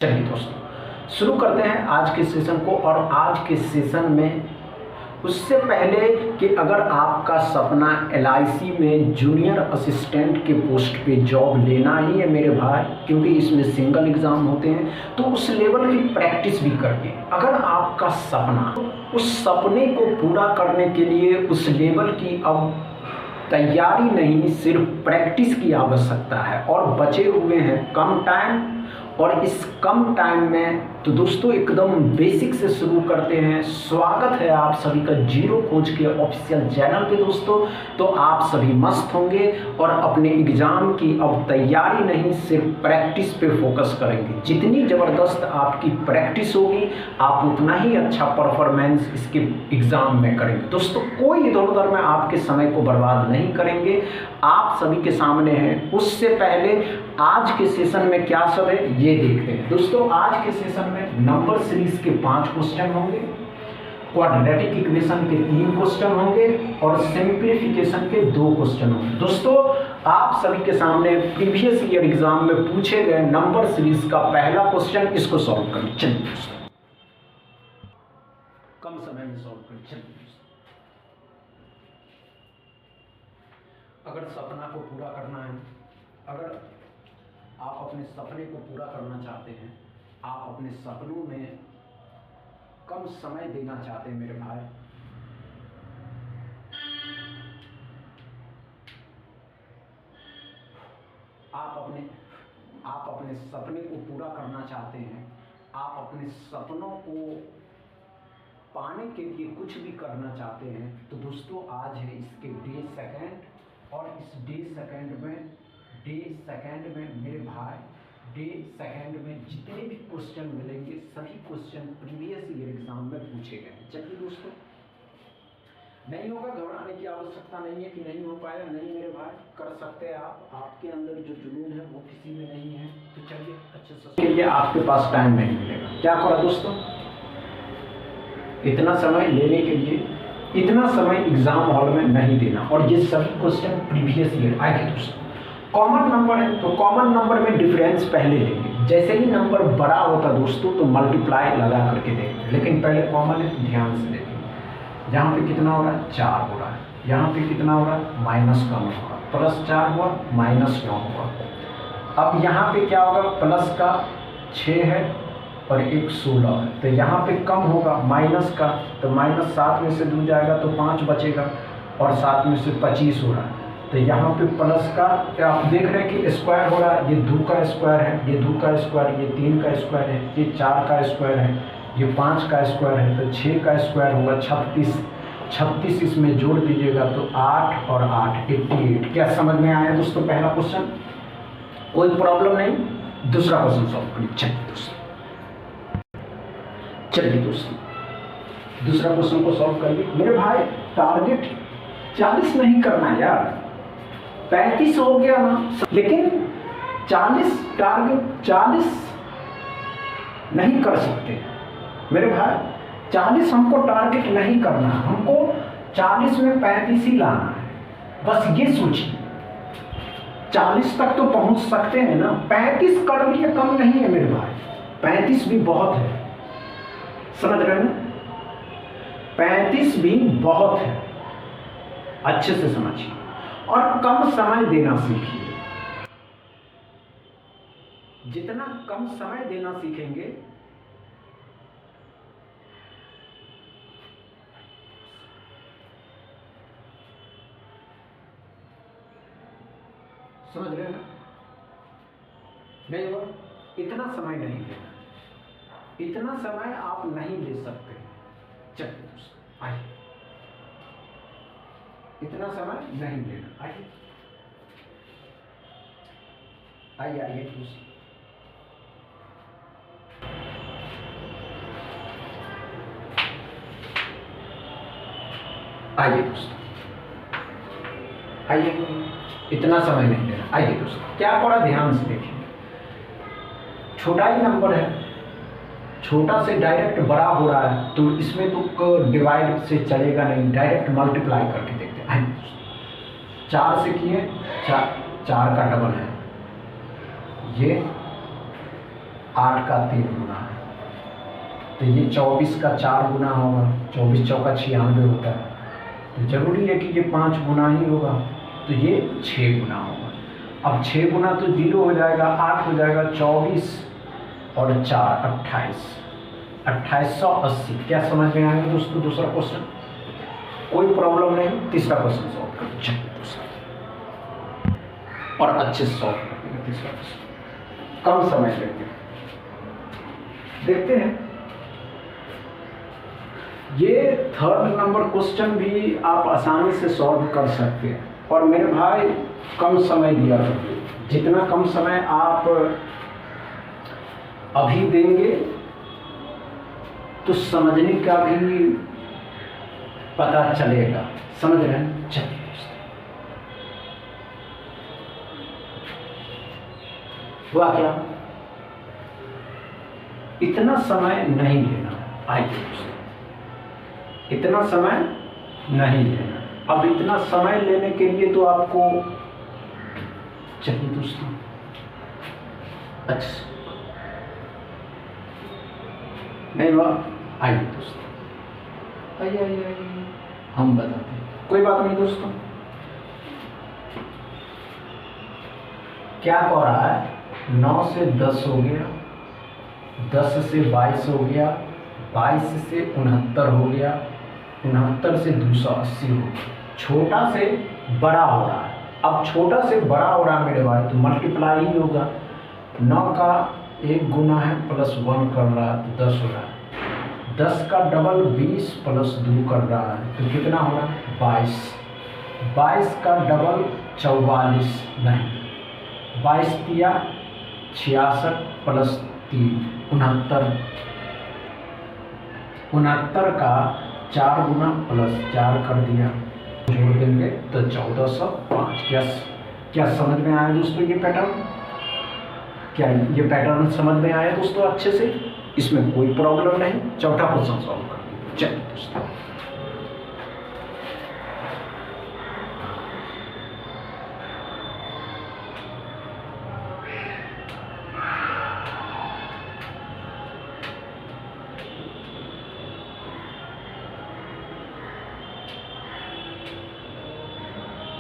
चलिए दोस्तों शुरू करते हैं आज के सेशन को। और आज के सेशन में उससे पहले कि अगर आपका सपना LIC में जूनियर असिस्टेंट के पोस्ट पे जॉब लेना ही है मेरे भाई, क्योंकि इसमें सिंगल एग्ज़ाम होते हैं, तो उस लेवल की प्रैक्टिस भी करिए। अगर आपका सपना, उस सपने को पूरा करने के लिए उस लेवल की अब तैयारी नहीं, सिर्फ प्रैक्टिस की आवश्यकता है और बचे हुए हैं कम टाइम। और इस कम टाइम में तो दोस्तों एकदम बेसिक से शुरू करते हैं। स्वागत है आप सभी का जीरो खोज के ऑफिशियल चैनल पे दोस्तों। तो आप सभी मस्त होंगे और अपने एग्जाम की अब तैयारी नहीं, सिर्फ प्रैक्टिस पे फोकस करेंगे। जितनी ज़बरदस्त आपकी प्रैक्टिस होगी आप उतना ही अच्छा परफॉर्मेंस इसके एग्ज़ाम में करेंगे। दोस्तों कोई इधर उधर में आपके समय को बर्बाद नहीं करेंगे, आप सभी के सामने हैं। उससे पहले आज के सेशन में क्या सब है ये देखते हैं दोस्तों। आज के सेशन में नंबर सीरीज के 5 क्वेश्चन होंगे, क्वाड्रेटिक इक्वेशन के 3 क्वेश्चन होंगे और सिंप्लीफिकेशन के 2 क्वेश्चन होंगे। दोस्तों आप सभी के सामने प्रीवियस ईयर एग्जाम में पूछे गए नंबर सीरीज का पहला क्वेश्चन, इसको सॉल्व करें। चलिए दोस्तों कम समय में सॉल्व करें। चलिए अगर सपना को पूरा करना है, अगर आप अपने सपने को पूरा करना चाहते हैं, आप अपने सपनों में कम समय देना चाहते हैं मेरे भाई, आप अपने सपने को पूरा करना चाहते हैं, आप अपने सपनों को पाने के लिए कुछ भी करना चाहते हैं, तो दोस्तों आज है इसके डे सेकंड। और इस डे सेकंड में मेरे भाई, डे सेकंड में जितने भी क्वेश्चन मिलेंगे सभी क्वेश्चन प्रीवियस ईयर एग्जाम में पूछे गए। चलिए दोस्तों नहीं होगा, घबराने की आवश्यकता नहीं है कि नहीं हो पाया। नहीं मेरे भाई, कर सकते हैं आप, आपके अंदर जो जुनून है वो किसी में नहीं है। तो चलिए अच्छे से के लिए आपके पास टाइम नहीं मिलेगा। क्या करा दोस्तों, इतना समय लेने के लिए इतना समय एग्जाम हॉल में नहीं देना। और ये सभी क्वेश्चन प्रीवियस ईयर आएंगे दोस्तों। कॉमन नंबर है तो कॉमन नंबर में डिफरेंस पहले लेंगे, जैसे ही नंबर बड़ा होता दोस्तों तो मल्टीप्लाई लगा करके देंगे, लेकिन पहले कॉमन है तो ध्यान से देखेंगे। यहाँ पे कितना हो रहा है, 4 हो रहा है। यहाँ पे कितना हो रहा है, माइनस का होगा, +4 हुआ, -9 हुआ। अब यहाँ पे क्या होगा, प्लस का 6 है और 1 16 है, तो यहाँ पे कम होगा माइनस का, तो -7 में से 2 जाएगा तो 5 बचेगा और 7 में से 25 हो रहा है। तो यहाँ पे प्लस का आप देख रहे हैं कि स्क्वायर हो रहा है, ये 2 का स्क्वायर है, ये 2 का स्क्वायर, ये 3 का स्क्वायर है, ये 4 का स्क्वायर है, ये 5 का स्क्वायर है, तो 6 का स्क्वायर होगा 36 इसमें जोड़ दीजिएगा तो 8 और 8 88। क्या समझ में आया दोस्तों पहला क्वेश्चन? कोई प्रॉब्लम नहीं। दूसरा क्वेश्चन सॉल्व करिए। चलिए दोस्तों दूसरा क्वेश्चन को सॉल्व करिए मेरे भाई। टारगेट 40 नहीं करना यार, 35 हो गया ना, लेकिन 40 टारगेट 40 नहीं कर सकते मेरे भाई। 40 हमको टारगेट नहीं करना, हमको 40 में 35 ही लाना है। बस ये सोचिए 40 तक तो पहुंच सकते हैं ना, 35 कर लिए कम नहीं है मेरे भाई, 35 भी बहुत है। समझ रहे हैं ना, 35 भी बहुत है, अच्छे से समझिए और कम समय देना सीखिए। जितना कम समय देना सीखेंगे समझ रहे हैं ना, नहीं हो इतना समय नहीं देना, इतना समय आप नहीं ले सकते। चलिए दोस्तों आइए, इतना समय नहीं लेना। आइए आइए आइए दोस्तों, आइए दोस्तों, आइए, इतना समय नहीं लेना। आइए दोस्तों क्या पड़ा, ध्यान से देखिए। छोटा ही नंबर है, छोटा से डायरेक्ट बड़ा हो रहा है, तो इसमें तो डिवाइड से चलेगा नहीं, डायरेक्ट मल्टीप्लाई करके देखते हैं। 4 से किए, 4 का डबल है ये 8 का 3 गुना है, तो ये 24 का 4 गुना होगा, 24 चौका 96 होता है, तो जरूरी है कि ये 5 गुना ही होगा, तो ये 6 गुना होगा। अब 6 गुना तो 0 हो जाएगा, 8 हो जाएगा, 24 और 4 28, 2880। क्या समझ में आएगा दोस्तों दूसरा क्वेश्चन? कोई प्रॉब्लम नहीं, तीसरा क्वेश्चन सॉल्व कर चलिए और अच्छे से सॉल्व करेंगे तीसरा क्वेश्चन, कम समय लेंगे। देखते हैं, ये 3rd नंबर क्वेश्चन भी आप आसानी से सॉल्व कर सकते हैं। और मेरे भाई कम समय दिया करिए, जितना कम समय आप अभी देंगे तो समझने का भी पता चलेगा, समझ रहे हैं? चलिए हुआ क्या, इतना समय नहीं लेना। आइए दोस्तों, इतना समय नहीं लेना। अब इतना समय लेने के लिए तो आपको, चलिए दोस्तों, अच्छा नहीं हुआ, आइए दोस्तों, आइए हम बताते हैं, कोई बात नहीं दोस्तों। क्या हो रहा है, 9 से 10 हो गया, 10 से 22 हो गया, 22 से 69 हो गया, 69 से 280 हो गया, छोटा से बड़ा हो रहा है। अब छोटा से बड़ा हो रहा है मेरे भाई, तो मल्टीप्लाई ही होगा। 9 का 1 गुना है प्लस 1 कर रहा है तो 10 हो रहा है, 10 का डबल 20 प्लस 2 कर रहा है तो कितना हो रहा है 22, 22 का डबल 44 नहीं, 22 तिया 66 प्लस 3 69, 69 का 4 गुना प्लस 4 कर दिया, जोड़ देंगे तो 1405। क्या समझ में आया दोस्तों ये पैटर्न? क्या ये पैटर्न समझ में आया दोस्तों अच्छे से? इसमें कोई प्रॉब्लम नहीं। चौथा क्वेश्चन सॉल्व कर चलिए दोस्तों।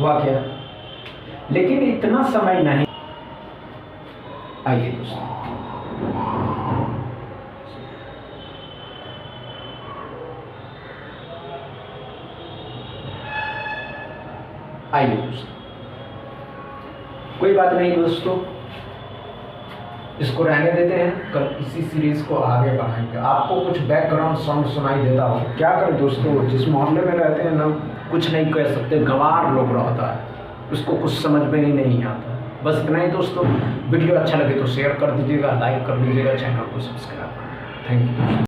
हुआ क्या, लेकिन इतना समय नहीं। आइए दोस्तों, आइए दोस्तों, कोई बात नहीं दोस्तों, इसको रहने देते हैं, कल इसी सीरीज को आगे बढ़ाएंगे। आपको कुछ बैकग्राउंड साउंड सुनाई देता हो, क्या करें दोस्तों, जिस मोहल्ले में रहते हैं ना, कुछ नहीं कह सकते, गंवार लोग रहता है, उसको कुछ समझ में ही नहीं आता। बस इतना ही दोस्तों। वीडियो अच्छा लगे तो शेयर कर दीजिएगा, लाइक कर दीजिएगा, चैनल को सब्सक्राइब कर दीजिएगा। Thank you.